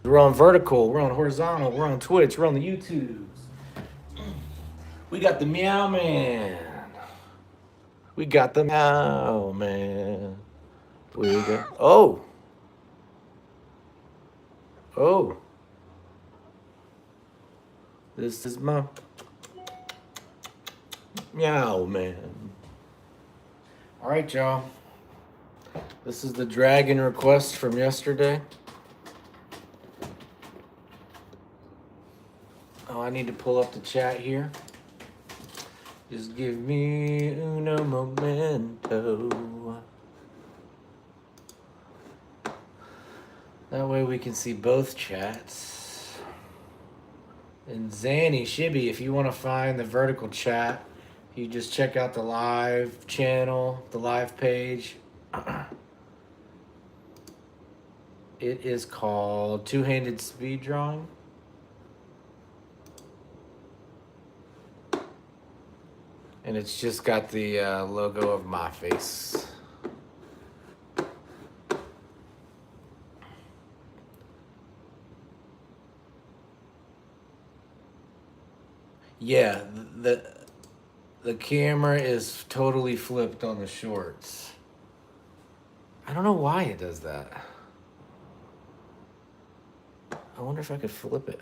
We're on vertical, we're on horizontal, we're on Twitch, we're on the YouTubes. We got the Meow Man. We got the Meow Man. We got. Oh. This is my Meow Man. All right, y'all. This is the dragon request from yesterday. Oh, I need to pull up the chat here. Just give me uno momento. That way we can see both chats. And Zanny, Shibby, if you want to find the vertical chat, you just check out the live channel, the live page. It is called Two-Handed Speed Drawing. And it's just got the logo of my face. Yeah, the camera is totally flipped on the shorts. I don't know why it does that. I wonder if I could flip it.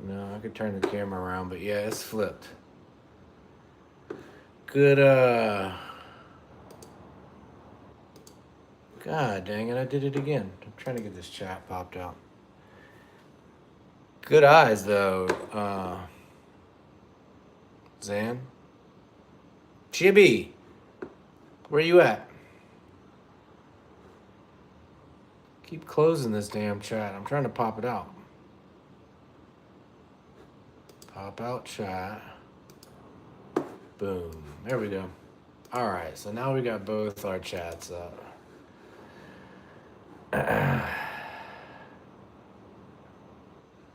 No, I could turn the camera around, but yeah, it's flipped. Good, God dang it, I did it again. I'm trying to get this chat popped out. Good eyes, though, Zan. Chibi, where you at? Keep closing this damn chat. I'm trying to pop it out. Pop out chat. Boom. There we go. All right, so now we got both our chats up.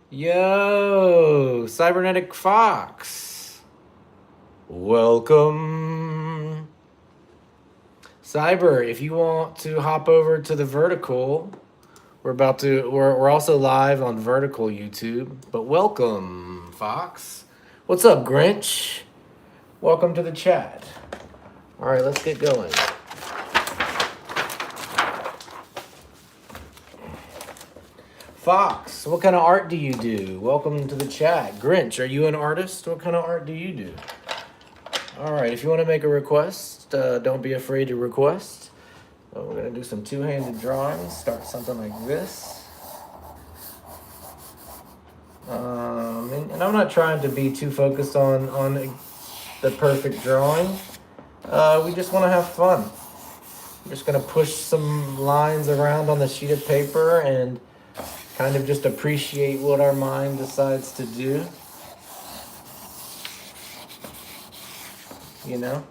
Yo, Cybernetic Fox. Welcome. Cyber, if you want to hop over to the vertical, we're also live on vertical YouTube. But welcome, Fox. What's up, Grinch? Welcome to the chat. All right, let's get going. Fox, what kind of art do you do? Welcome to the chat. Grinch, are you an artist? What kind of art do you do? All right, if you want to make a request, don't be afraid to request. So we're going to do some two-handed drawings. Start something like this. And I'm not trying to be too focused on the perfect drawing. We just want to have fun. We're just going to push some lines around on the sheet of paper and kind of just appreciate what our mind decides to do. You know?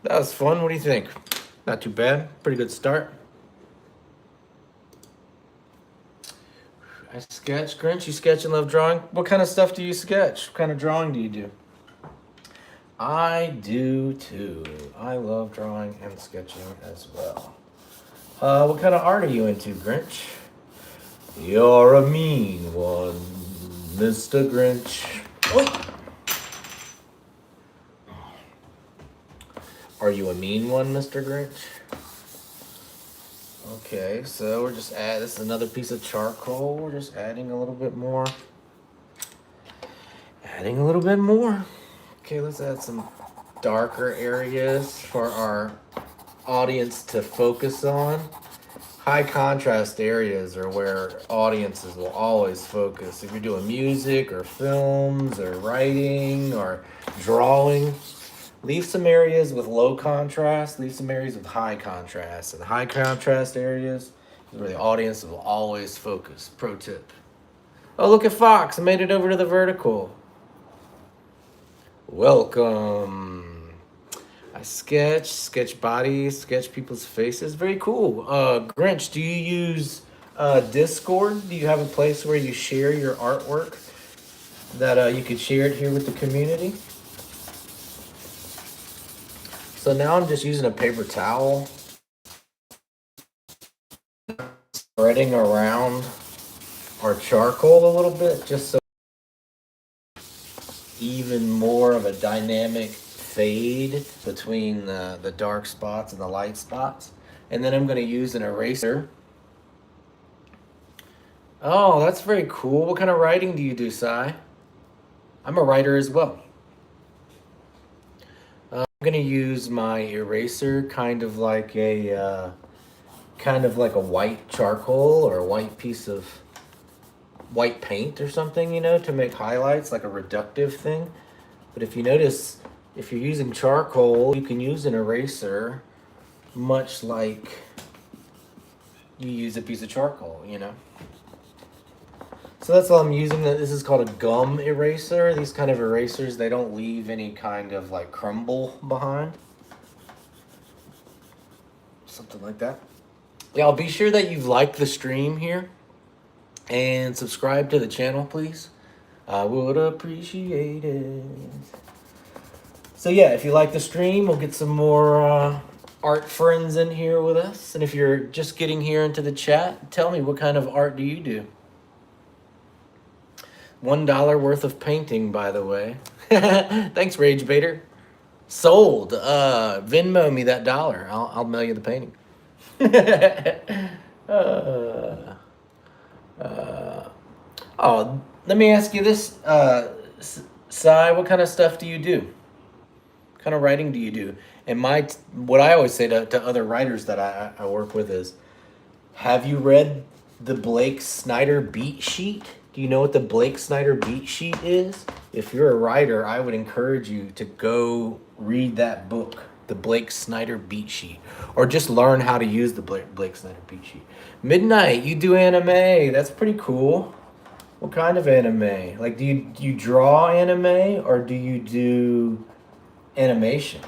That was fun. What do you think? Not too bad. Pretty good start. I sketch. Grinch, you sketch and love drawing? What kind of stuff do you sketch? What kind of drawing do you do? I do too. I love drawing and sketching as well. What kind of art are you into, Grinch? You're a mean one, Mr. Grinch. Oh. Are you a mean one, Mr. Grinch? Okay, so we're just this is another piece of charcoal. We're just adding a little bit more. Adding a little bit more. Okay, let's add some darker areas for our audience to focus on. High contrast areas are where audiences will always focus. If you're doing music or films or writing or drawing, leave some areas with low contrast, leave some areas with high contrast. And the high contrast areas is where the audience will always focus. Pro tip. Oh, look at Fox. I made it over to the vertical. Welcome. I sketch bodies, sketch people's faces. Very cool. Grinch, do you use Discord? Do you have a place where you share your artwork that you could share it here with the community? So now I'm just using a paper towel, spreading around our charcoal a little bit, just so even more of a dynamic fade between the dark spots and the light spots. And then I'm going to use an eraser. Oh, that's very cool. What kind of writing do you do, Sai? I'm a writer as well. I'm going to use my eraser kind of like a white charcoal or a white piece of white paint or something, to make highlights, like a reductive thing. But if you notice, if you're using charcoal, you can use an eraser much like you use a piece of charcoal, So that's all I'm using. This is called a gum eraser. These kind of erasers, they don't leave any kind of like crumble behind. Something like that. Y'all be sure that you've liked the stream here and subscribe to the channel, please. I would appreciate it. So yeah, if you like the stream, we'll get some more art friends in here with us. And if you're just getting here into the chat, tell me, what kind of art do you do? $1 worth of painting, by the way. Thanks, Rage Baiter. Sold. Venmo me that dollar. I'll mail you the painting. Oh, let me ask you this, Sai, what kind of stuff do you do? What kind of writing do you do? And what I always say to other writers that I work with is, have you read the Blake Snyder beat sheet? Do you know what the Blake Snyder beat sheet is? If you're a writer, I would encourage you to go read that book, the Blake Snyder beat sheet, or just learn how to use the Blake Snyder beat sheet. Midnight, you do anime. That's pretty cool. What kind of anime? Like, do you draw anime or do you do animation?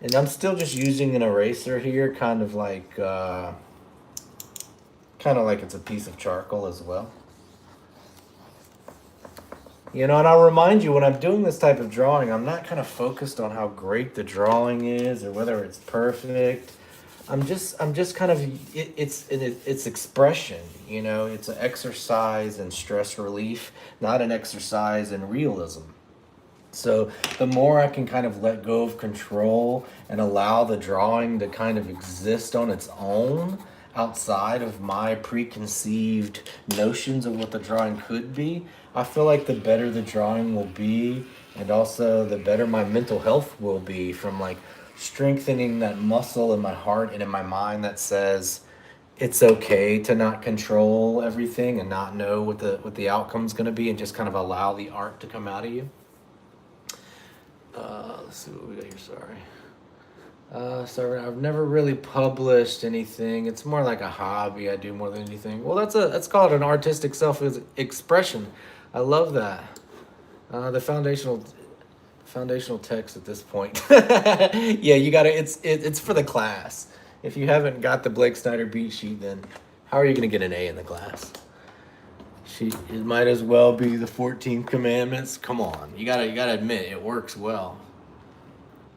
And I'm still just using an eraser here, kind of like it's a piece of charcoal as well. And I'll remind you, when I'm doing this type of drawing, I'm not kind of focused on how great the drawing is or whether it's perfect. I'm just kind of, it's expression, it's an exercise in stress relief, not an exercise in realism. So the more I can kind of let go of control and allow the drawing to kind of exist on its own, outside of my preconceived notions of what the drawing could be, I feel like the better the drawing will be, and also the better my mental health will be, from like strengthening that muscle in my heart and in my mind that says it's okay to not control everything and not know what the outcome's going to be, and just kind of allow the art to come out of you. Let's see what we got here. Sorry, I've never really published anything. It's more like a hobby I do more than anything. Well, that's called an artistic self-expression. I love that. The foundational text at this point. Yeah, you gotta. It's for the class. If you haven't got the Blake Snyder beat sheet, then how are you gonna get an A in the class? It might as well be the 14 commandments. Come on, you gotta admit it works well.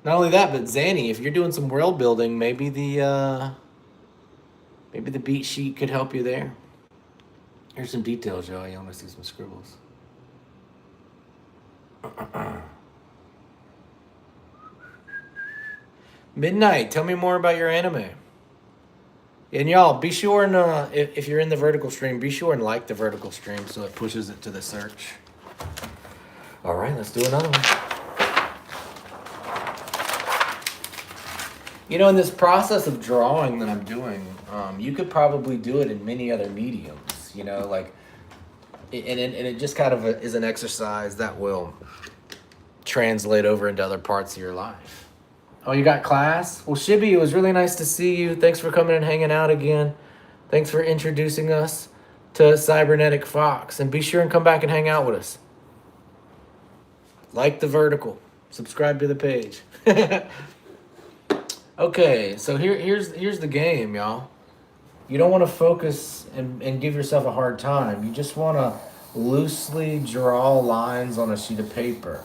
Not only that, but Zanny, if you're doing some world building, maybe the beat sheet could help you there. Here's some details, y'all. You want to see some scribbles? Midnight, tell me more about your anime. And y'all, be sure and if you're in the vertical stream, be sure and like the vertical stream so it pushes it to the search. All right, let's do another one. In this process of drawing that I'm doing, you could probably do it in many other mediums, and it just kind of is an exercise that will translate over into other parts of your life. Oh, you got class? Well, Shibby, it was really nice to see you. Thanks for coming and hanging out again. Thanks for introducing us to Cybernetic Fox. And be sure and come back and hang out with us. Like the vertical. Subscribe to the page. Okay, so here's the game, y'all. You don't want to focus and give yourself a hard time. You just want to loosely draw lines on a sheet of paper.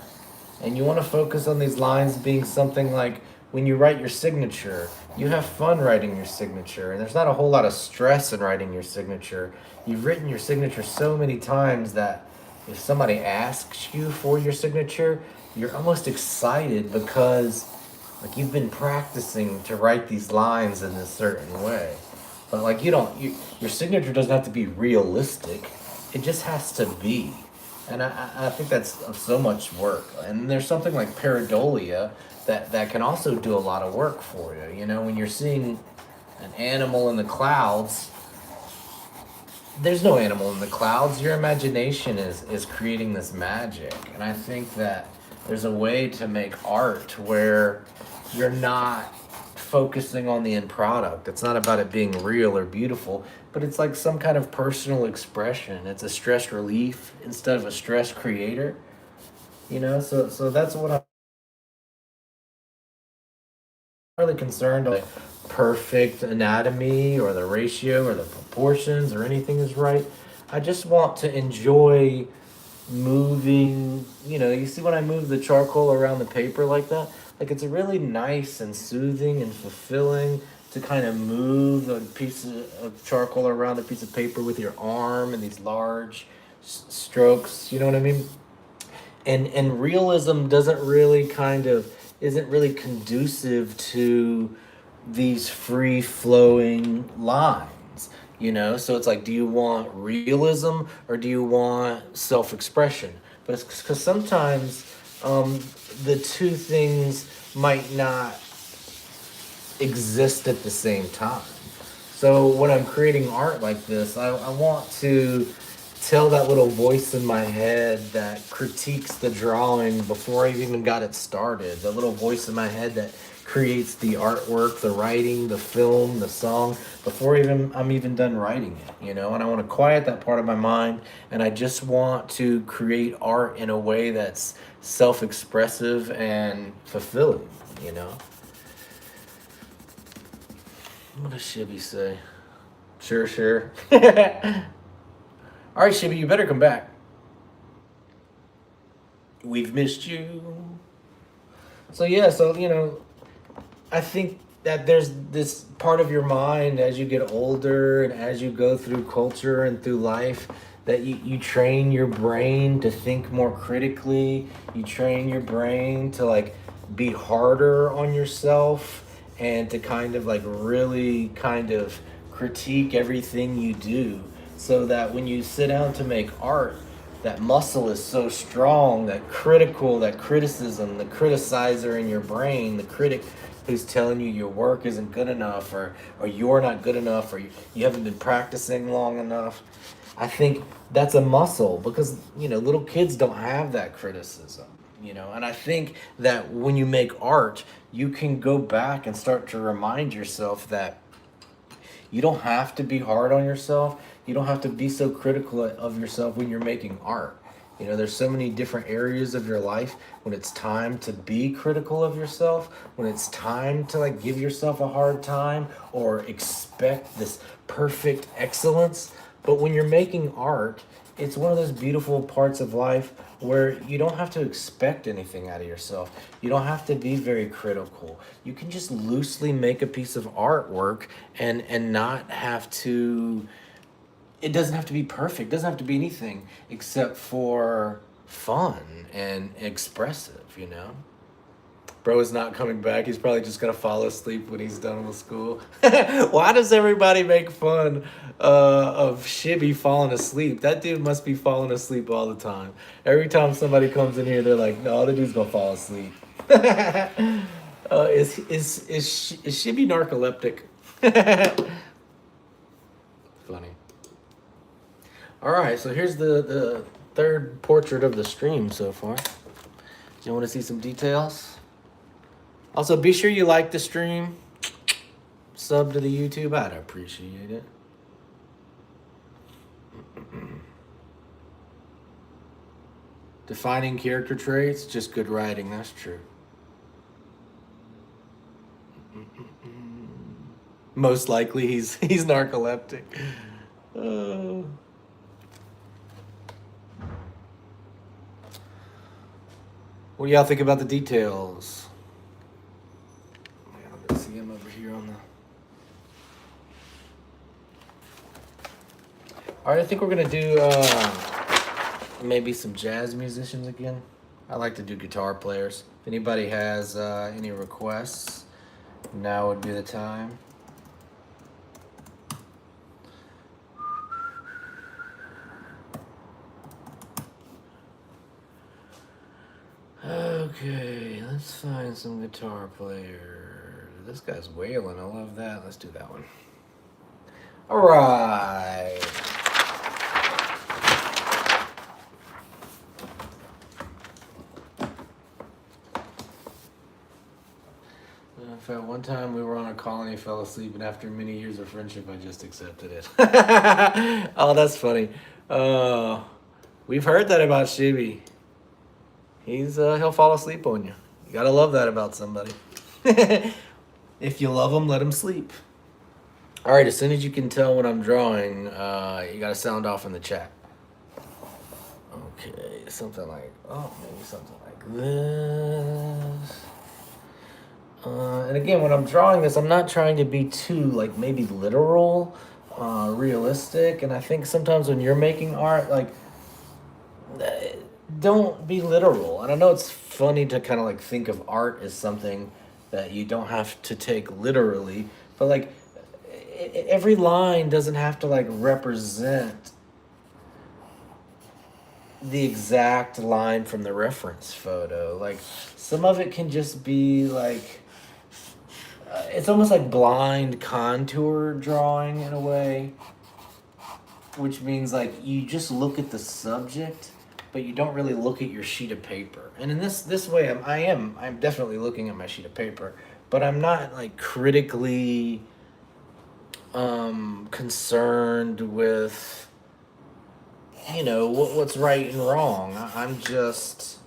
And you want to focus on these lines being something like when you write your signature, you have fun writing your signature, and there's not a whole lot of stress in writing your signature. You've written your signature so many times that if somebody asks you for your signature, you're almost excited because like you've been practicing to write these lines in a certain way. But like your signature doesn't have to be realistic. It just has to be. And I think that's so much work. And there's something like pareidolia that can also do a lot of work for you. You know, when you're seeing an animal in the clouds, there's no animal in the clouds. Your imagination is creating this magic. And I think that there's a way to make art where you're not focusing on the end product. It's not about it being real or beautiful, but it's like some kind of personal expression. It's a stress relief instead of a stress creator. You know, so that's what I'm really concerned with. Perfect anatomy or the ratio or the proportions or anything is right. I just want to enjoy moving. You know, you see when I move the charcoal around the paper like that, like it's really nice and soothing and fulfilling to kind of move a piece of charcoal around a piece of paper with your arm and these large strokes. You know what I mean? And realism doesn't really kind of isn't really conducive to these free flowing lines, you know. So it's like, do you want realism or do you want self-expression? But it's because sometimes um, the two things might not exist at the same time. So when I'm creating art like this, I want to tell that little voice in my head that critiques the drawing before I've even got it started. The little voice in my head that creates the artwork, the writing, the film, the song before even I'm even done writing it, you know? And I want to quiet that part of my mind, and I just want to create art in a way that's self-expressive and fulfilling, you know? What does Shibby say? Sure, sure. All right, Shibby, you better come back. We've missed you. So yeah, so you know, I think that there's this part of your mind as you get older and as you go through culture and through life that you train your brain to think more critically. You train your brain to like be harder on yourself and to kind of like really kind of critique everything you do so that when you sit down to make art, that muscle is so strong, that critical, that criticism, the criticizer in your brain, the critic who's telling you your work isn't good enough or you're not good enough or you haven't been practicing long enough. I think that's a muscle because, you know, little kids don't have that criticism, you know, and I think that when you make art, you can go back and start to remind yourself that you don't have to be hard on yourself. You don't have to be so critical of yourself when you're making art. You know, there's so many different areas of your life when it's time to be critical of yourself, when it's time to like give yourself a hard time or expect this perfect excellence. But when you're making art, it's one of those beautiful parts of life where you don't have to expect anything out of yourself. You don't have to be very critical. You can just loosely make a piece of artwork and not have to it doesn't have to be perfect. It doesn't have to be anything except for fun and expressive, you know? Bro is not coming back. He's probably just gonna fall asleep when he's done with school. Why does everybody make fun of Shibby falling asleep? That dude must be falling asleep all the time. Every time somebody comes in here, they're like, "No, the dude's gonna fall asleep." Is Shibby narcoleptic? Funny. All right, so here's the third portrait of the stream so far. You want to see some details? Also, be sure you like the stream, sub to the YouTube. I'd appreciate it. Defining character traits, just good writing. That's true. Most likely, he's narcoleptic. Uh, what do y'all think about the details? All right, I think we're gonna do maybe some jazz musicians again. I like to do guitar players. If anybody has any requests, now would be the time. Okay, let's find some guitar players. This guy's wailing. I love that. Let's do that one. All right. In fact, one time we were on a call and he fell asleep, and after many years of friendship, I just accepted it. Oh, that's funny. We've heard that about Shibi. He'll fall asleep on you. You gotta love that about somebody. If you love him, let him sleep. All right, as soon as you can tell when I'm drawing, you gotta sound off in the chat. Okay, something like, maybe something like this. And again, when I'm drawing this, I'm not trying to be too, like, maybe literal, realistic. And I think sometimes when you're making art, like, don't be literal. And I know it's funny to kind of like think of art as something that you don't have to take literally, but like every line doesn't have to like represent the exact line from the reference photo. Like some of it can just be like it's almost like blind contour drawing in a way, which means like you just look at the subject but you don't really look at your sheet of paper. And in this way I'm definitely looking at my sheet of paper, but I'm not like critically concerned with what's right and wrong. I'm just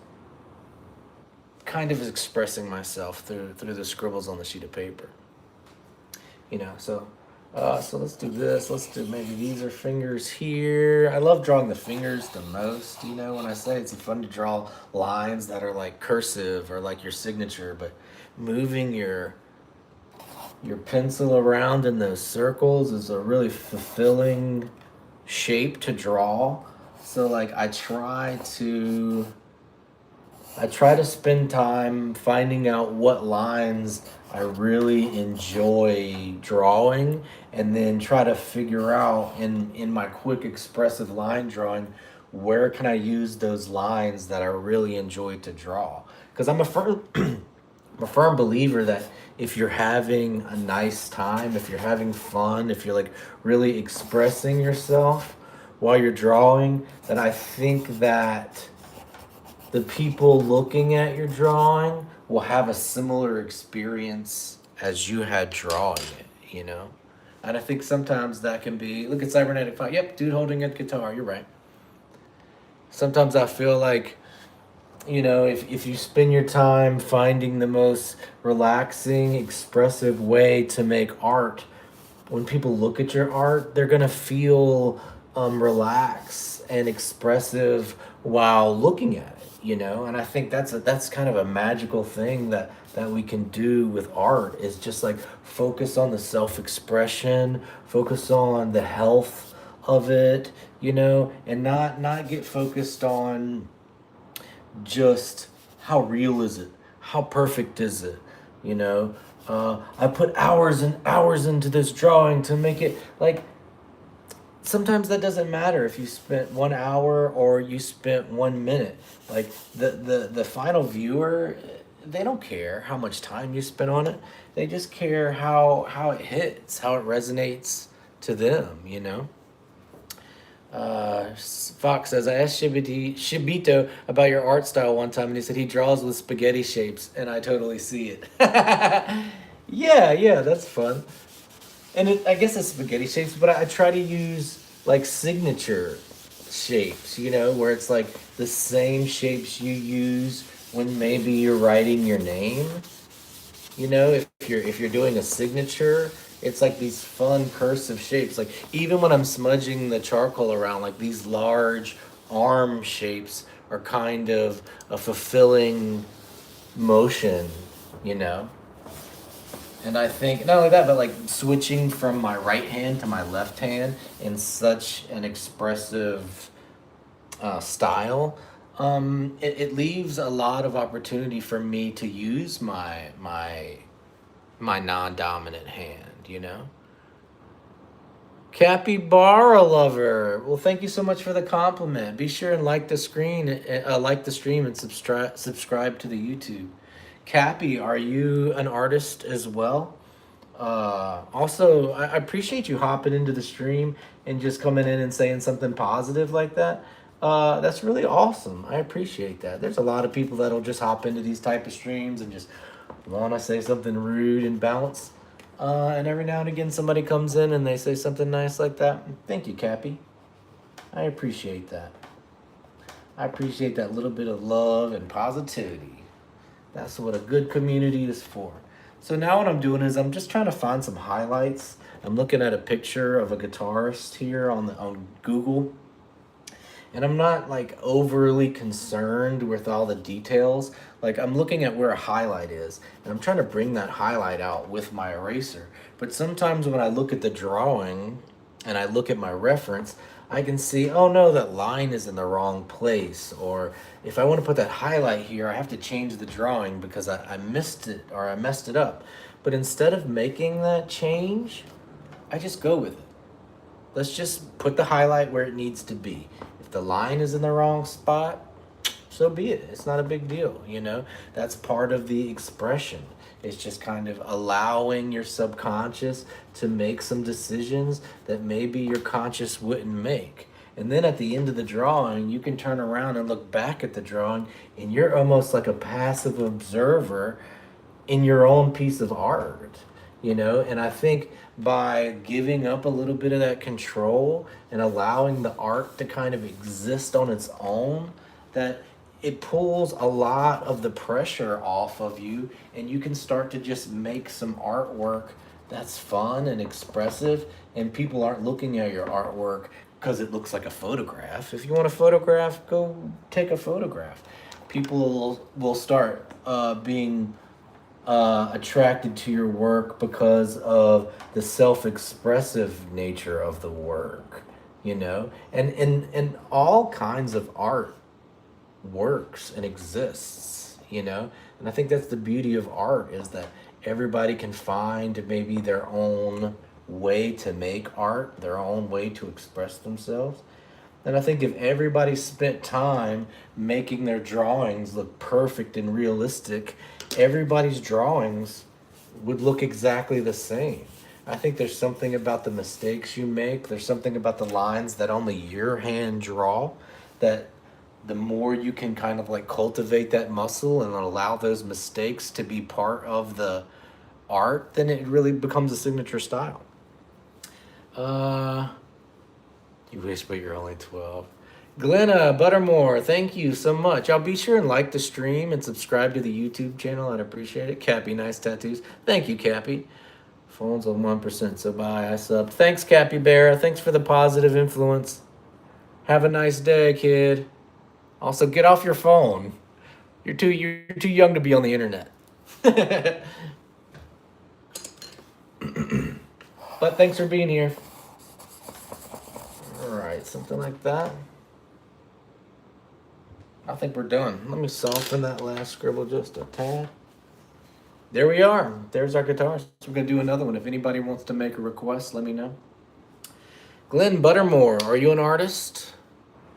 kind of expressing myself through the scribbles on the sheet of paper. So let's do this. Let's do maybe these are fingers here. I love drawing the fingers the most. When I say it's fun to draw lines that are like cursive or like your signature, but moving your pencil around in those circles is a really fulfilling shape to draw. So like I try to spend time finding out what lines I really enjoy drawing, and then try to figure out in my quick expressive line drawing, where can I use those lines that I really enjoy to draw. Because I'm a firm believer that if you're having a nice time, if you're having fun, if you're like really expressing yourself while you're drawing, then I think that the people looking at your drawing will have a similar experience as you had drawing it, And I think sometimes that can be, look at Cybernetic Fire. Yep, dude holding a guitar, you're right. Sometimes I feel like, if you spend your time finding the most relaxing, expressive way to make art, when people look at your art, they're going to feel relaxed and expressive while looking at it, And I think that's kind of a magical thing that we can do with art, is just like focus on the self-expression, focus on the health of it, and not get focused on just how real is it, how perfect is it, I put hours and hours into this drawing to make it like. Sometimes that doesn't matter if you spent 1 hour or you spent 1 minute. Like the final viewer, they don't care how much time you spent on it. They just care how it hits, how it resonates to them, Fox says, I asked Shibito about your art style one time, and he said he draws with spaghetti shapes, and I totally see it. Yeah, that's fun. And I guess it's spaghetti shapes, but I try to use like signature shapes, where it's like the same shapes you use when maybe you're writing your name. If you're doing a signature, it's like these fun cursive shapes. Like even when I'm smudging the charcoal around, like these large arm shapes are kind of a fulfilling motion, And I think not only that, but like switching from my right hand to my left hand in such an expressive style, it leaves a lot of opportunity for me to use my non-dominant hand. You know, Capybara lover. Well, thank you so much for the compliment. Be sure and like the stream, and subscribe to the YouTube. Cappy, are you an artist as well? Also, I appreciate you hopping into the stream and just coming in and saying something positive like that. That's really awesome. I appreciate that. There's a lot of people that'll just hop into these type of streams and just want to say something rude and bounce. And every now and again, somebody comes in and they say something nice like that. Thank you, Cappy. I appreciate that. I appreciate that little bit of love and positivity. That's what a good community is for. So now what I'm doing is I'm just trying to find some highlights. I'm looking at a picture of a guitarist here on Google, and I'm not like overly concerned with all the details. Like I'm looking at where a highlight is, and I'm trying to bring that highlight out with my eraser. But sometimes when I look at the drawing and I look at my reference, I can see, oh no, that line is in the wrong place. Or if I want to put that highlight here, I have to change the drawing because I missed it or I messed it up. But instead of making that change, I just go with it. Let's just put the highlight where it needs to be. If the line is in the wrong spot, so be it. It's not a big deal, you know? That's part of the expression. It's just kind of allowing your subconscious to make some decisions that maybe your conscious wouldn't make. And then at the end of the drawing, you can turn around and look back at the drawing, and you're almost like a passive observer in your own piece of art, you know? And I think by giving up a little bit of that control and allowing the art to kind of exist on its own, that it pulls a lot of the pressure off of you, and you can start to just make some artwork that's fun and expressive, and people aren't looking at your artwork because it looks like a photograph. If you want a photograph, go take a photograph. People will start being attracted to your work because of the self-expressive nature of the work, you know? And all kinds of art works and exists, you know? And I think that's the beauty of art, is that everybody can find maybe their own way to make art, their own way to express themselves. And I think if everybody spent time making their drawings look perfect and realistic, everybody's drawings would look exactly the same. I think there's something about the mistakes you make, there's something about the lines that only your hand draw, that the more you can kind of like cultivate that muscle and allow those mistakes to be part of the art, then it really becomes a signature style. You wish, but you're only 12. Glenna Buttermore, thank you so much. I'll be sure and like the stream and subscribe to the YouTube channel. I'd appreciate it. Cappy, nice tattoos. Thank you, Cappy. Phone's on 1%, so bye. I subbed. Thanks, Cappy Bear. Thanks for the positive influence. Have a nice day, kid. Also, get off your phone. You're too young to be on the internet. But thanks for being here. All right, something like that. I think we're done. Let me soften that last scribble just a tad. There we are. There's our guitars. We're going to do another one. If anybody wants to make a request, let me know. Glenn Buttermore, are you an artist?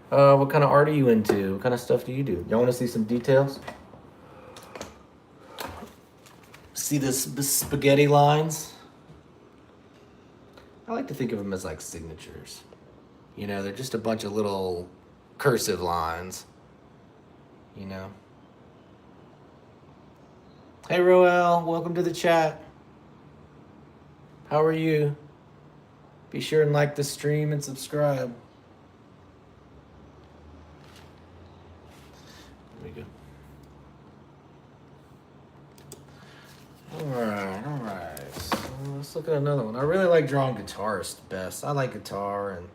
What kind of art are you into? What kind of stuff do you do? Y'all want to see some details? See this spaghetti lines? I like to think of them as like signatures. You know, they're just a bunch of little cursive lines. You know. Hey, Roel, welcome to the chat. How are you? Be sure and like the stream and subscribe. There we go. All right. So let's look at another one. I really like drawing guitarists best. I like guitar, and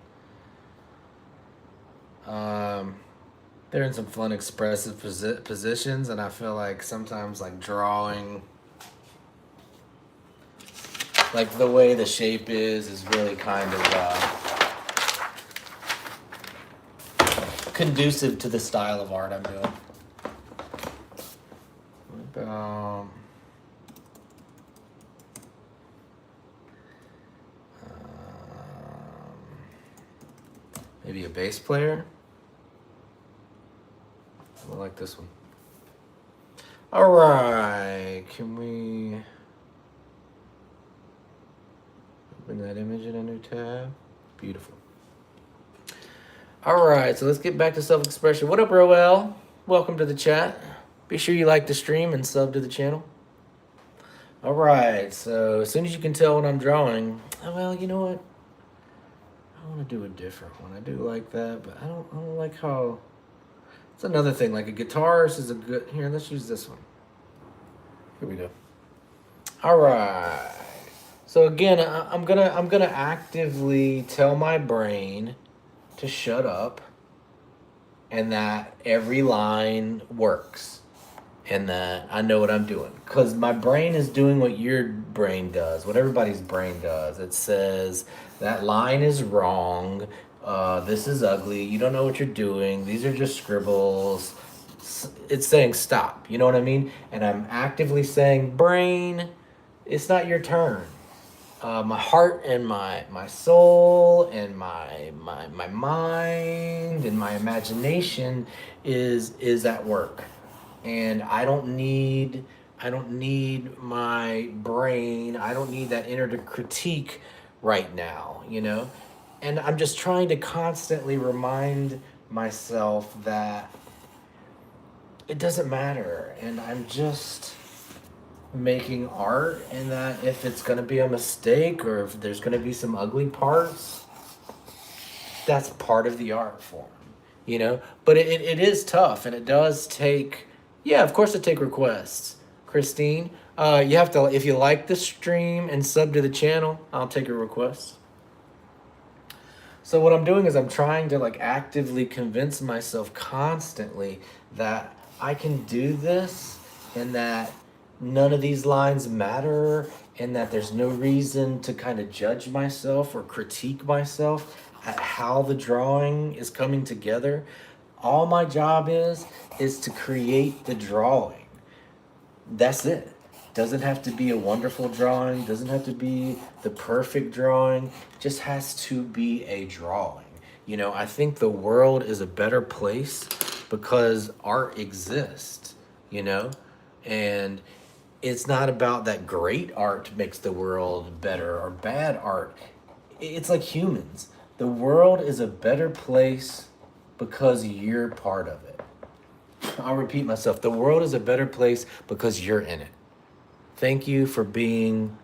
they're in some fun, expressive positions, and I feel like sometimes like drawing Like the way the shape is really kind of conducive to the style of art I'm doing. What about maybe a bass player? I like this one. All right, can we open that image in a new tab? Beautiful. All right, so let's get back to self-expression. What up, Roel? Welcome to the chat. Be sure you like the stream and sub to the channel. All right, so as soon as you can tell what I'm drawing, well, you know what? I want to do a different one. I do like that, but I don't like how. It's another thing. Like a guitarist is a good. Here, let's use this one. Here we go. All right. So again, I'm gonna actively tell my brain to shut up, and that every line works, and that I know what I'm doing, because my brain is doing what your brain does, what everybody's brain does. It says that line is wrong. This is ugly. You don't know what you're doing. These are just scribbles. It's saying stop. You know what I mean? And I'm actively saying, brain, it's not your turn. My heart and my soul and my mind and my imagination is at work, and I don't need my brain. I don't need that inner critique right now, you know. And I'm just trying to constantly remind myself that it doesn't matter, and I'm just making art, and that if it's going to be a mistake or if there's going to be some ugly parts, that's part of the art form, you know. But it is tough, and it does take, yeah, of course it take requests. Christine, you have to, if you like the stream and sub to the channel, I'll take your requests. So what I'm doing is I'm trying to like actively convince myself constantly that I can do this, and that none of these lines matter, and that there's no reason to kind of judge myself or critique myself at how the drawing is coming together. All my job is to create the drawing. That's it. Doesn't have to be a wonderful drawing, doesn't have to be the perfect drawing, just has to be a drawing. You know, I think the world is a better place because art exists, you know? And it's not about that great art makes the world better or bad art. It's like humans. The world is a better place because you're part of it. I'll repeat myself. The world is a better place because you're in it. Thank you for being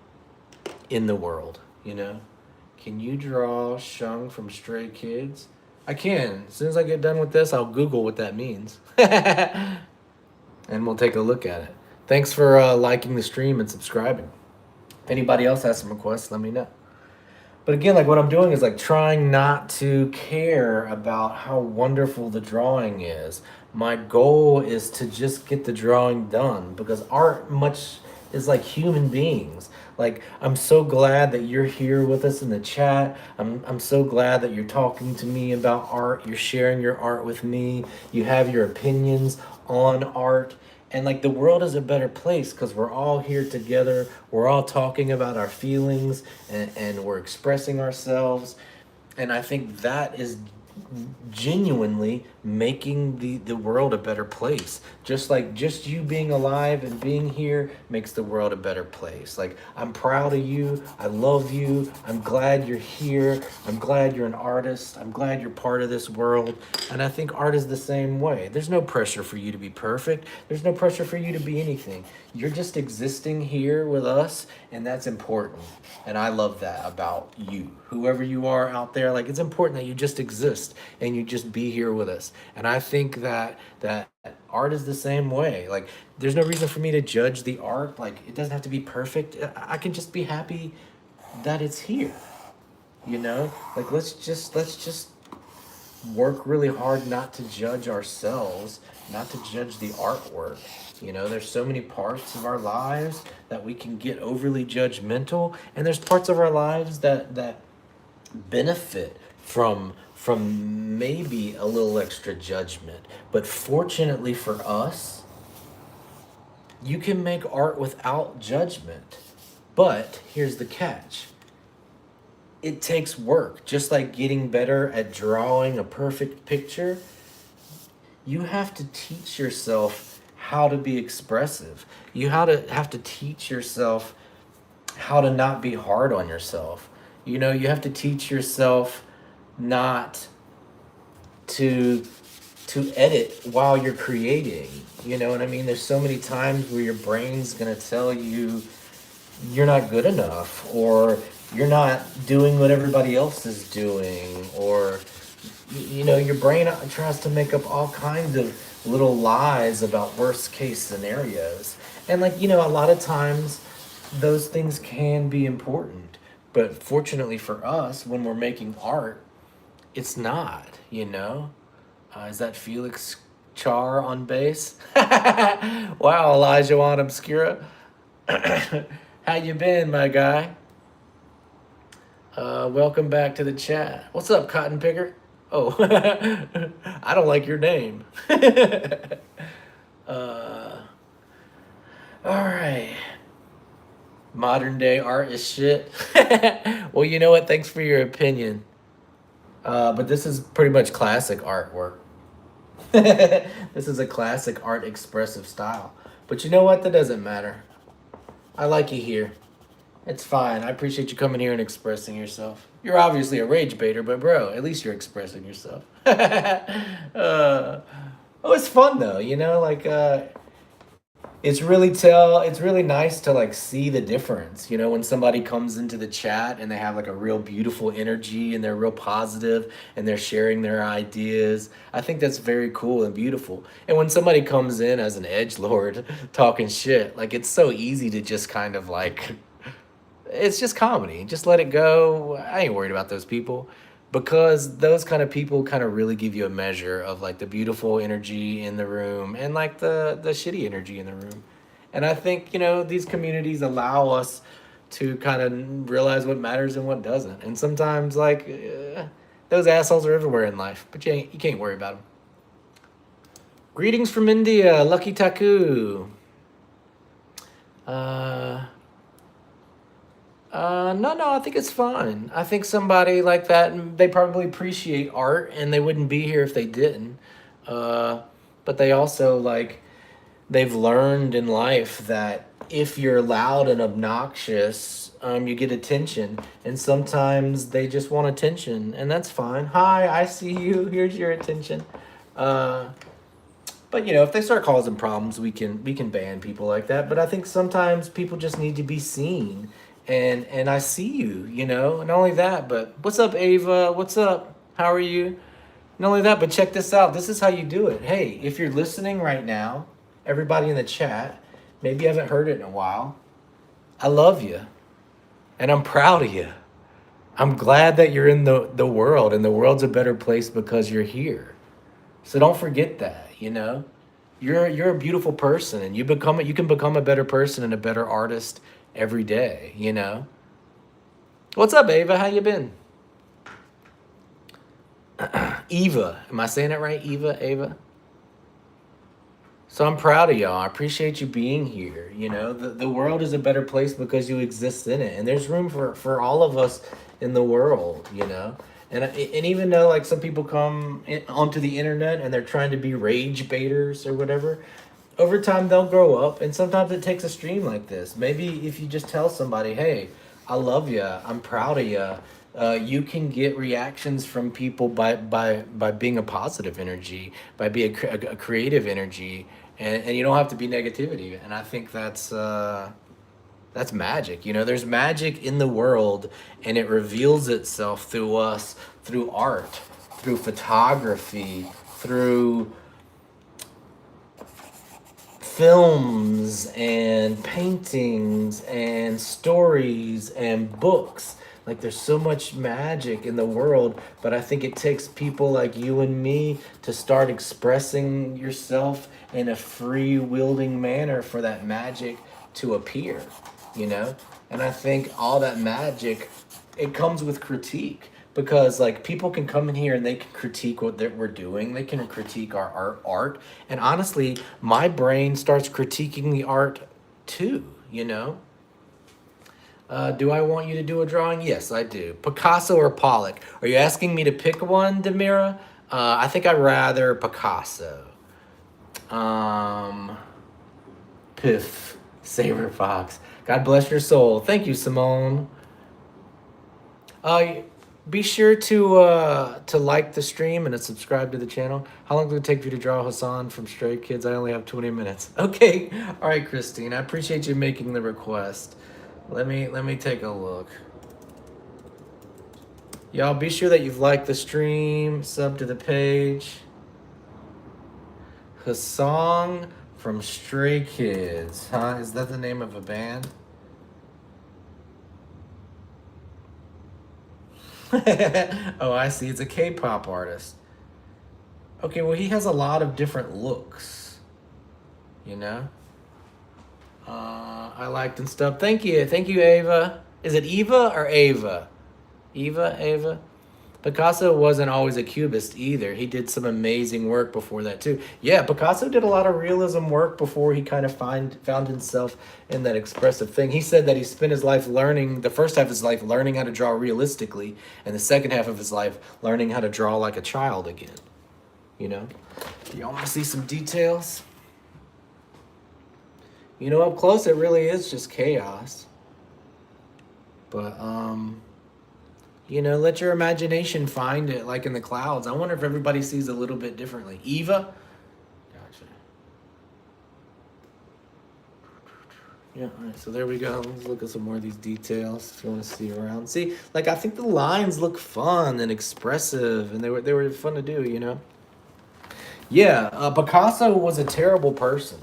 in the world, you know? Can you draw Shung from Stray Kids? I can. As soon as I get done with this, I'll Google what that means. And we'll take a look at it. Thanks for liking the stream and subscribing. If anybody else has some requests, let me know. But again, like what I'm doing is like trying not to care about how wonderful the drawing is. My goal is to just get the drawing done, because art much is like human beings. Like, I'm so glad that you're here with us in the chat. I'm so glad that you're talking to me about art. You're sharing your art with me. You have your opinions on art. And like the world is a better place because we're all here together. We're all talking about our feelings, and we're expressing ourselves. And I think that is genuinely making the world a better place. Just you being alive and being here makes the world a better place. Like, I'm proud of you. I love you. I'm glad you're here. I'm glad you're an artist. I'm glad you're part of this world. And I think art is the same way. There's no pressure for you to be perfect. There's no pressure for you to be anything. You're just existing here with us, and that's important. And I love that about you. Whoever you are out there, like, it's important that you just exist and you just be here with us. And I think that art is the same way. Like, there's no reason for me to judge the art. Like, it doesn't have to be perfect. I can just be happy that it's here. You know? Like, let's just work really hard not to judge ourselves, not to judge the artwork. You know, there's so many parts of our lives that we can get overly judgmental, and there's parts of our lives that benefit from maybe a little extra judgment. But fortunately for us, you can make art without judgment. But here's the catch. It takes work. Just like getting better at drawing a perfect picture, you have to teach yourself how to be expressive. You have to teach yourself how to not be hard on yourself. You know, you have to teach yourself not to edit while you're creating. You know what I mean? There's so many times where your brain's gonna tell you you're not good enough, or you're not doing what everybody else is doing, or you know, your brain tries to make up all kinds of little lies about worst case scenarios. And like, you know, a lot of times those things can be important, but fortunately for us, when we're making art, it's not, you know. Is that Felix Char on bass? Wow, Elijah Wan Obscura. How you been, my guy? Welcome back to the chat. What's up, Cotton Picker? Oh, I don't like your name. All right. Modern day art is shit. Well, you know what? Thanks for your opinion. But this is pretty much classic artwork. This is a classic art expressive style. But you know what? That doesn't matter. I like you here. It's fine. I appreciate you coming here and expressing yourself. You're obviously a rage baiter, but bro, at least you're expressing yourself. Oh, it's fun though, you know, like it's really nice to like see the difference, you know, when somebody comes into the chat and they have like a real beautiful energy and they're real positive and they're sharing their ideas. I think that's very cool and beautiful. And when somebody comes in as an edge lord talking shit, like it's so easy to just kind of like, it's just comedy. Just let it go. I ain't worried about those people, because those kind of people kind of really give you a measure of like the beautiful energy in the room and like the shitty energy in the room. And I think, you know, these communities allow us to kind of realize what matters and what doesn't. And sometimes like those assholes are everywhere in life, but you can't worry about them. Greetings from India, Lucky Taku. No, I think it's fine. I think somebody like that, they probably appreciate art and they wouldn't be here if they didn't. But they also like, they've learned in life that if you're loud and obnoxious, you get attention. And sometimes they just want attention, and that's fine. Hi, I see you. Here's your attention. But you know, if they start causing problems, we can ban people like that. But I think sometimes people just need to be seen. And I see you, you know. Not only that, but what's up, Ava? What's up? How are you? Not only that, but check this out. This is how you do it. Hey, if you're listening right now, everybody in the chat, maybe you haven't heard it in a while. I love you. And I'm proud of you. I'm glad that you're in the world, and the world's a better place because you're here. So don't forget that, you know. You're a beautiful person, and you can become a better person and a better artist every day, you know. What's up, Ava? How you been? Eva, am I saying it right? Ava. So I'm proud of y'all. I appreciate you being here. You know, the world is a better place because you exist in it, and there's room for all of us in the world, you know. And even though like some people come onto the internet and they're trying to be rage baiters or whatever, over time they'll grow up, and sometimes it takes a stream like this. Maybe if you just tell somebody, hey, I love you, I'm proud of you, you can get reactions from people by being a positive energy, by being a creative energy, and you don't have to be negativity. And I think that's magic. You know, there's magic in the world, and it reveals itself through us, through art, through photography, through films and paintings and stories and books. Like there's so much magic in the world, but I think it takes people like you and me to start expressing yourself in a free wielding manner for that magic to appear, you know? And I think all that magic, it comes with critique because like people can come in here and they can critique what we're doing. They can critique our art. And honestly, my brain starts critiquing the art too, you know? Do I want you to do a drawing? Yes, I do. Picasso or Pollock? Are you asking me to pick one, Demira? I think I'd rather Picasso. Um, Piff, Saber Fox. God bless your soul. Thank you, Simone. Uh, be sure to like the stream and to subscribe to the channel. How long did it take for you to draw Hassan from Stray Kids? I only have 20 minutes. Okay. All right, Christine. I appreciate you making the request. Let me take a look. Y'all be sure that you've liked the stream, sub to the page. Hassan from Stray Kids, huh? Is that the name of a band? Oh, I see. It's a K-pop artist. Okay, well, he has a lot of different looks, you know? I liked and stuff. Thank you, Ava. Is it Eva or Ava? Ava? Picasso wasn't always a cubist either. He did some amazing work before that too. Yeah, Picasso did a lot of realism work before he kind of found himself in that expressive thing. He said that he spent his life learning, the first half of his life learning how to draw realistically, and the second half of his life learning how to draw like a child again. You know? Y'all want to see some details? You know, up close it really is just chaos. But you know, let your imagination find it, like in the clouds. I wonder if everybody sees a little bit differently. Eva? Gotcha. Yeah, all right, so there we go. Let's look at some more of these details if you want to see around. See, like, I think the lines look fun and expressive, and they were fun to do, you know? Yeah, Picasso was a terrible person.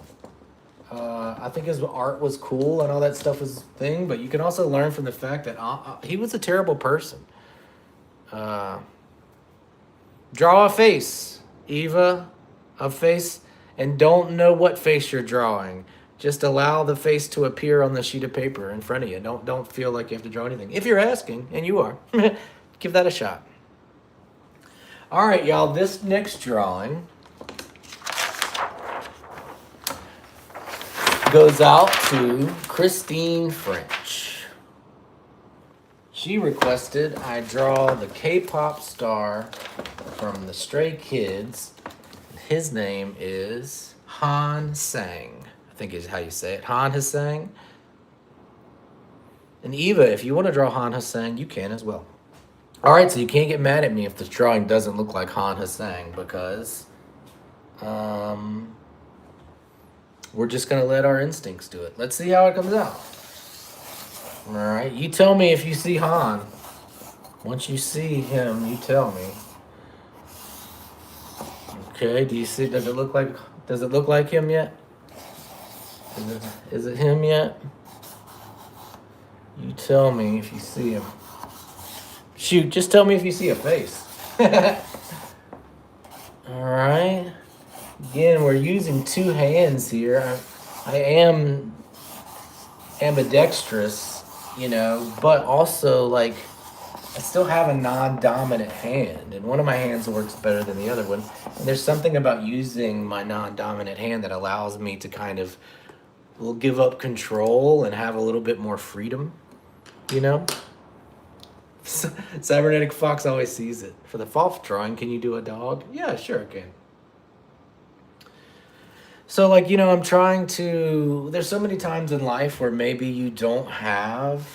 I think his art was cool and all that stuff was thing, but you can also learn from the fact that he was a terrible person. Draw a face, Eva, a face, and don't know what face you're drawing. Just allow the face to appear on the sheet of paper in front of you. Don't feel like you have to draw anything. If you're asking, and you are, give that a shot. All right, y'all, this next drawing goes out to Christine French. She requested I draw the K-pop star from the Stray Kids. His name is Han Sang. I think is how you say it. Han Hasang. And Eva, if you want to draw Han Hasang, you can as well. All right, so you can't get mad at me if this drawing doesn't look like Han Hasang because we're just going to let our instincts do it. Let's see how it comes out. All right, you tell me if you see Han. Once you see him, you tell me. Okay, do you see, does it look like him yet? Is it him yet? You tell me if you see him. Shoot, just tell me if you see a face. All right. Again, we're using two hands here. I am ambidextrous, you know, but also, like, I still have a non-dominant hand, and one of my hands works better than the other one. And there's something about using my non-dominant hand that allows me to kind of give up control and have a little bit more freedom, you know? Cybernetic Fox always sees it. For the fall drawing, can you do a dog? Yeah, sure I can. So, like, you know, I'm trying to... There's so many times in life where maybe you don't have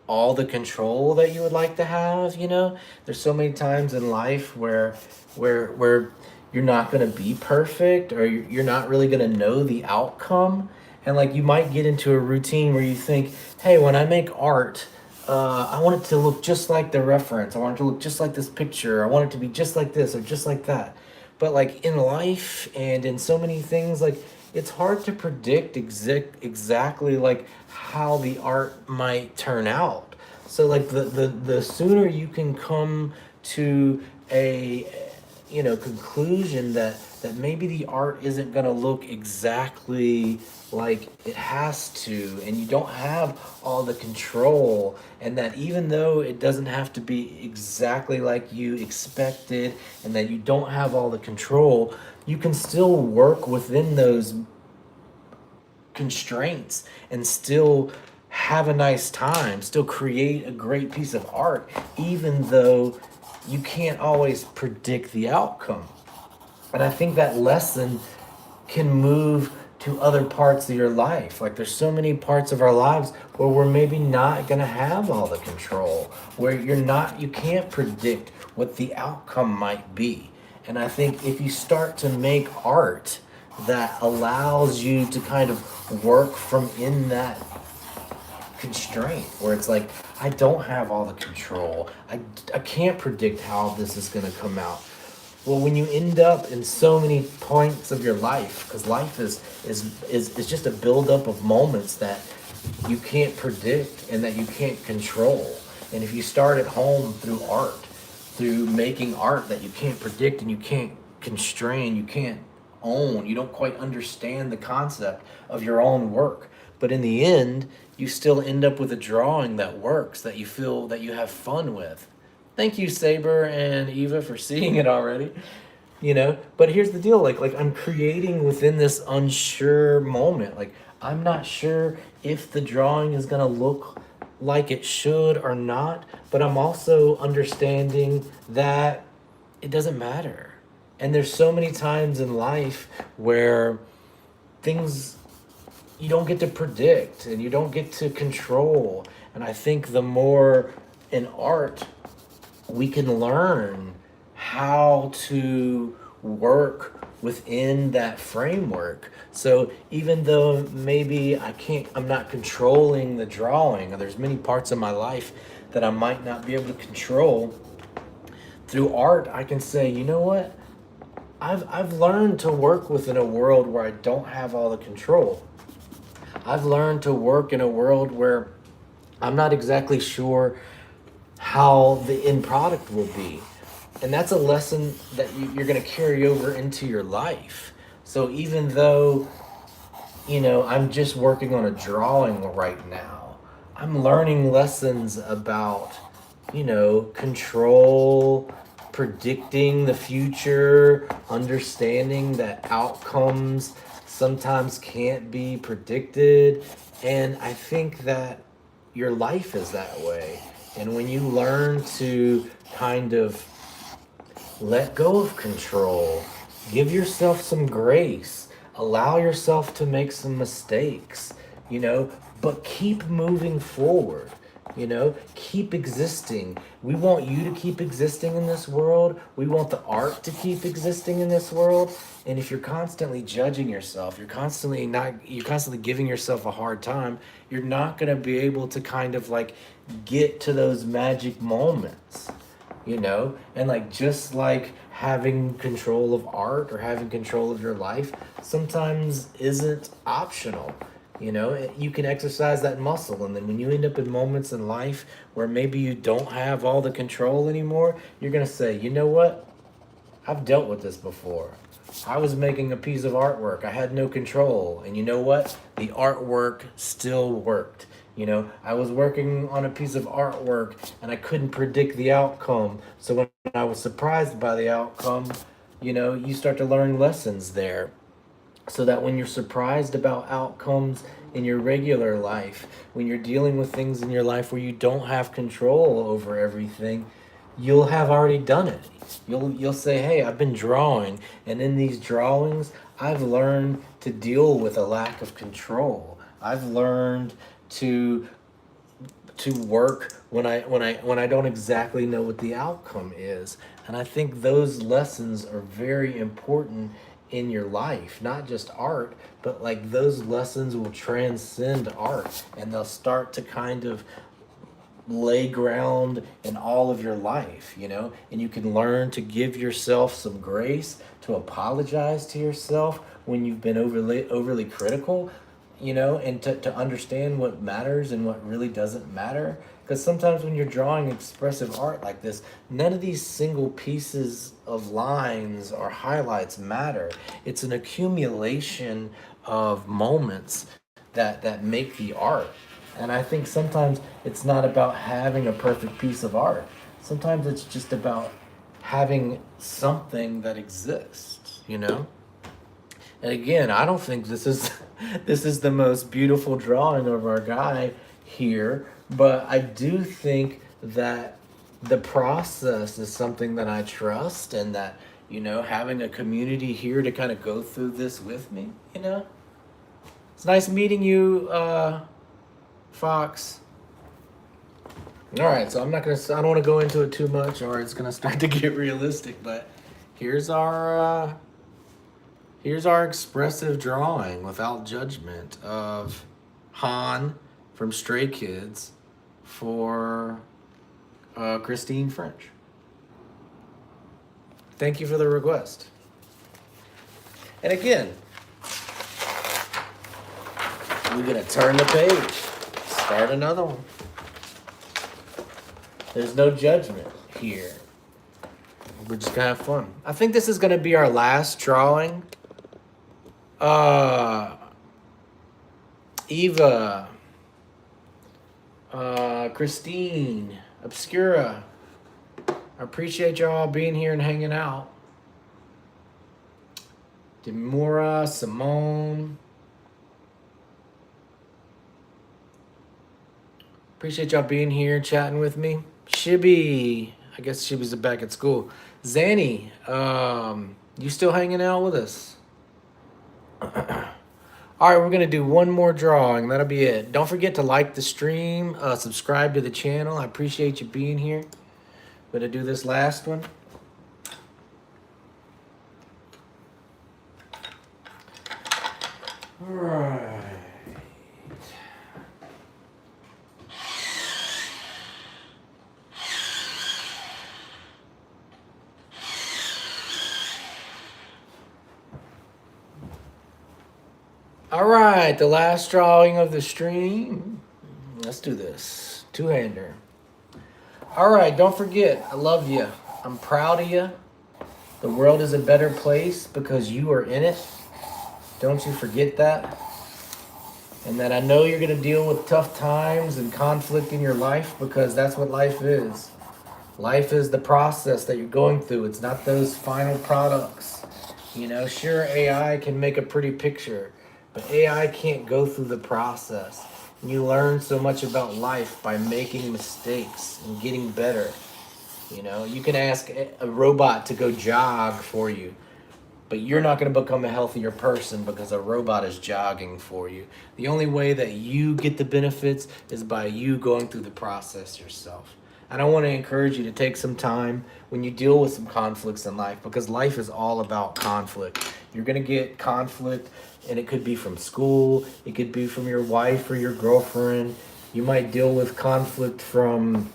all the control that you would like to have, you know? There's so many times in life where you're not going to be perfect or you're not really going to know the outcome. And, like, you might get into a routine where you think, hey, when I make art, I want it to look just like the reference. I want it to look just like this picture. I want it to be just like this or just like that. But, like, in life and in so many things, like, it's hard to predict exactly, like, how the art might turn out. So like the sooner you can come to a conclusion that maybe the art isn't going to look exactly like it has to, and you don't have all the control, and that even though it doesn't have to be exactly like you expected, and that you don't have all the control, you can still work within those constraints and still have a nice time, still create a great piece of art, even though you can't always predict the outcome. And I think that lesson can move to other parts of your life. Like there's so many parts of our lives where we're maybe not going to have all the control, where you can't predict what the outcome might be. And I think if you start to make art that allows you to kind of work from in that constraint where it's like, I don't have all the control, I can't predict how this is going to come out. Well, when you end up in so many points of your life, because life is just a buildup of moments that you can't predict and that you can't control. And if you start at home through art, through making art that you can't predict and you can't constrain, you can't own, you don't quite understand the concept of your own work. But in the end, you still end up with a drawing that works, that you feel that you have fun with. Thank you, Saber and Eva, for seeing it already. But here's the deal, like I'm creating within this unsure moment. Like I'm not sure if the drawing is gonna look like it should or not, but I'm also understanding that it doesn't matter. And there's so many times in life where things you don't get to predict and you don't get to control. And I think the more in art we can learn how to work within that framework. So even though maybe I'm not controlling the drawing, or there's many parts of my life that I might not be able to control, through art I can say, you know what? I've learned to work within a world where I don't have all the control. I've learned to work in a world where I'm not exactly sure how the end product will be. And that's a lesson that you're going to carry over into your life. So even though, I'm just working on a drawing right now, I'm learning lessons about, control, predicting the future, understanding that outcomes sometimes can't be predicted. And I think that your life is that way. And when you learn to kind of let go of control, give yourself some grace, allow yourself to make some mistakes, but keep moving forward. Keep existing. We want you to keep existing in this world. We want the art to keep existing in this world. And if you're constantly judging yourself, you're constantly giving yourself a hard time, you're not going to be able to kind of like get to those magic moments, and like just like having control of art or having control of your life sometimes isn't optional. You can exercise that muscle, and then when you end up in moments in life where maybe you don't have all the control anymore, you're going to say, you know what? I've dealt with this before. I was making a piece of artwork. I had no control. And you know what? The artwork still worked. I was working on a piece of artwork and I couldn't predict the outcome. So when I was surprised by the outcome, you start to learn lessons there. So that when you're surprised about outcomes in your regular life, when you're dealing with things in your life where you don't have control over everything, you'll have already done it. You'll say, hey, I've been drawing, and in these drawings I've learned to deal with a lack of control. I've learned to work when I don't exactly know what the outcome is. And I think those lessons are very important in your life, not just art, but like those lessons will transcend art, and they'll start to kind of lay ground in all of your life, and you can learn to give yourself some grace, to apologize to yourself when you've been overly critical, and to understand what matters and what really doesn't matter. Because sometimes when you're drawing expressive art like this, none of these single pieces of lines or highlights matter. It's an accumulation of moments that make the art. And I think sometimes it's not about having a perfect piece of art. Sometimes it's just about having something that exists, you know? And again, I don't think this is this is the most beautiful drawing of our guy here, but I do think that the process is something that I trust, and that, having a community here to kind of go through this with me, It's nice meeting you, Fox. All right, so I don't want to go into it too much, or it's gonna start to get realistic, but here's our expressive drawing without judgment of Han from Stray Kids for Christine French. Thank you for the request. And again, we're gonna turn the page, start another one. There's no judgment here. We're just gonna have fun. I think this is gonna be our last drawing. Eva, Christine, Obscura. I appreciate y'all being here and hanging out. Demura, Simone. Appreciate y'all being here, chatting with me. Shibby, I guess Shibby's back at school. Zanny, you still hanging out with us? All right, we're going to do one more drawing. That'll be it. Don't forget to like the stream, subscribe to the channel. I appreciate you being here. I'm going to do this last one. All right. All right, the last drawing of the stream. Let's do this. Two-hander. All right, don't forget, I love you. I'm proud of you. The world is a better place because you are in it. Don't you forget that. And that I know you're going to deal with tough times and conflict in your life, because that's what life is. Life is the process that you're going through. It's not those final products. Sure, AI can make a pretty picture, but AI can't go through the process. And you learn so much about life by making mistakes and getting better. You can ask a robot to go jog for you, but you're not going to become a healthier person because a robot is jogging for you. The only way that you get the benefits is by you going through the process yourself. And I want to encourage you to take some time when you deal with some conflicts in life, because life is all about conflict. You're going to get conflict, and it could be from school. It could be from your wife or your girlfriend. You might deal with conflict from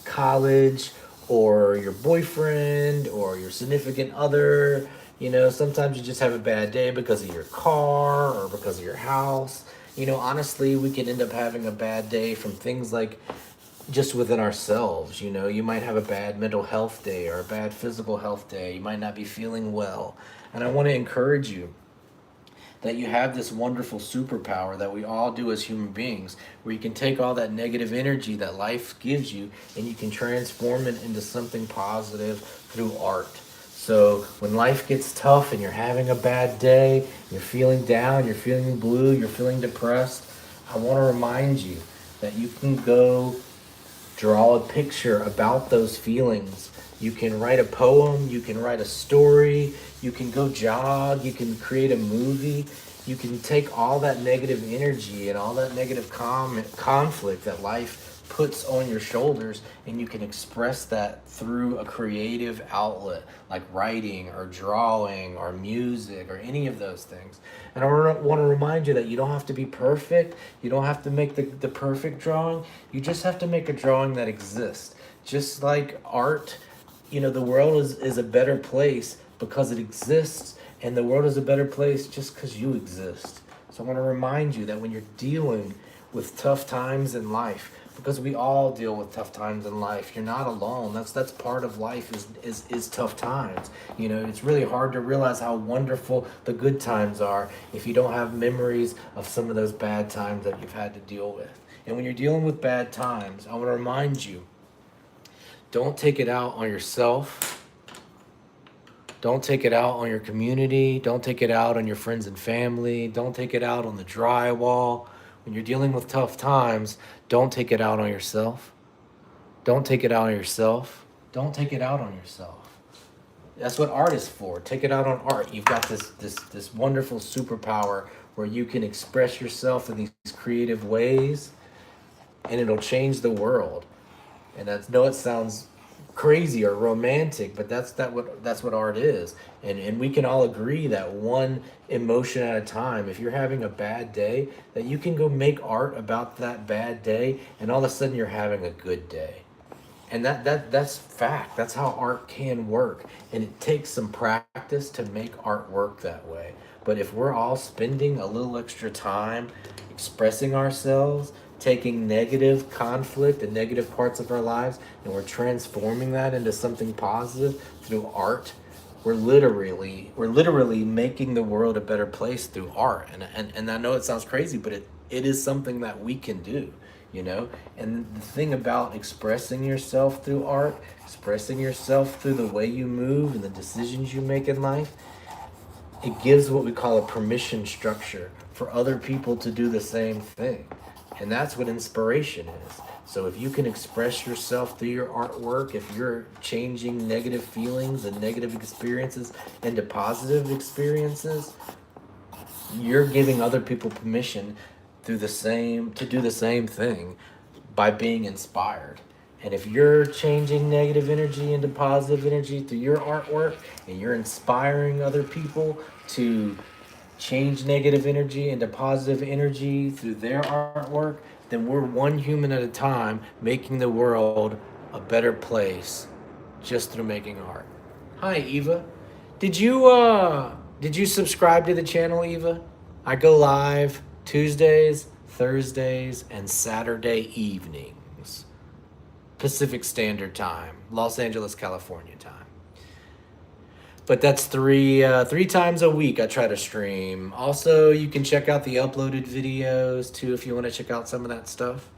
college or your boyfriend or your significant other. Sometimes you just have a bad day because of your car or because of your house. Honestly, we can end up having a bad day from things like just within ourselves. You might have a bad mental health day or a bad physical health day. You might not be feeling well. And I want to encourage you that you have this wonderful superpower that we all do as human beings, where you can take all that negative energy that life gives you and you can transform it into something positive through art. So when life gets tough and you're having a bad day, you're feeling down, you're feeling blue, you're feeling depressed, I want to remind you that you can go draw a picture about those feelings. You can write a poem, you can write a story, you can go jog, you can create a movie. You can take all that negative energy and all that negative conflict that life puts on your shoulders, and you can express that through a creative outlet like writing or drawing or music or any of those things. And I want to remind you that you don't have to be perfect. You don't have to make the perfect drawing. You just have to make a drawing that exists. Just like art, the world is a better place because it exists, and the world is a better place just because you exist. So I want to remind you that when you're dealing with tough times in life, because we all deal with tough times in life. You're not alone. That's part of life is tough times. You know, it's really hard to realize how wonderful the good times are if you don't have memories of some of those bad times that you've had to deal with. And when you're dealing with bad times, I want to remind you, don't take it out on yourself. Don't take it out on your community. Don't take it out on your friends and family. Don't take it out on the drywall. When you're dealing with tough times, don't take it out on yourself. Don't take it out on yourself. Don't take it out on yourself. That's what art is for. Take it out on art. You've got this wonderful superpower where you can express yourself in these creative ways, and it'll change the world. And I know it sounds crazy or romantic, but that's what art is. And we can all agree that one emotion at a time. If you're having a bad day, that you can go make art about that bad day, and all of a sudden you're having a good day. And that's fact. That's how art can work. And it takes some practice to make art work that way. But if we're all spending a little extra time expressing ourselves, taking negative conflict and negative parts of our lives, and we're transforming that into something positive through art, we're literally making the world a better place through art. And I know it sounds crazy, but it is something that we can do, you know. And the thing about expressing yourself through art, expressing yourself through the way you move and the decisions you make in life, it gives what we call a permission structure for other people to do the same thing. And that's what inspiration is. So if you can express yourself through your artwork, if you're changing negative feelings and negative experiences into positive experiences, you're giving other people permission to do the same thing by being inspired. And if you're changing negative energy into positive energy through your artwork, and you're inspiring other people to change negative energy into positive energy through their artwork, then we're one human at a time making the world a better place just through making art. Hi, Eva. Did you subscribe to the channel, Eva? I go live Tuesdays, Thursdays, and Saturday evenings, Pacific Standard Time, Los Angeles, California time. But that's three times a week I try to stream. Also, you can check out the uploaded videos too if you want to check out some of that stuff.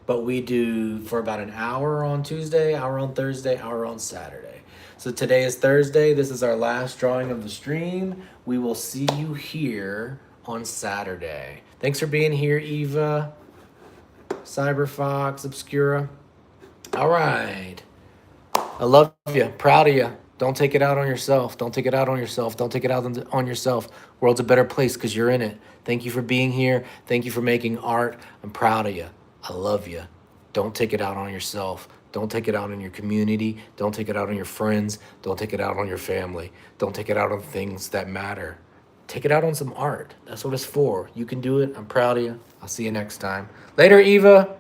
But we do for about an hour on Tuesday, hour on Thursday, hour on Saturday. So today is Thursday. This is our last drawing of the stream. We will see you here on Saturday. Thanks for being here, Eva, Cyberfox, Obscura. All right. I love you. Proud of you. Don't take it out on yourself. Don't take it out on yourself. Don't take it out on yourself. World's a better place because you're in it. Thank you for being here. Thank you for making art. I'm proud of you. I love you. Don't take it out on yourself. Don't take it out on your community. Don't take it out on your friends. Don't take it out on your family. Don't take it out on things that matter. Take it out on some art. That's what it's for. You can do it. I'm proud of you. I'll see you next time. Later, Eva.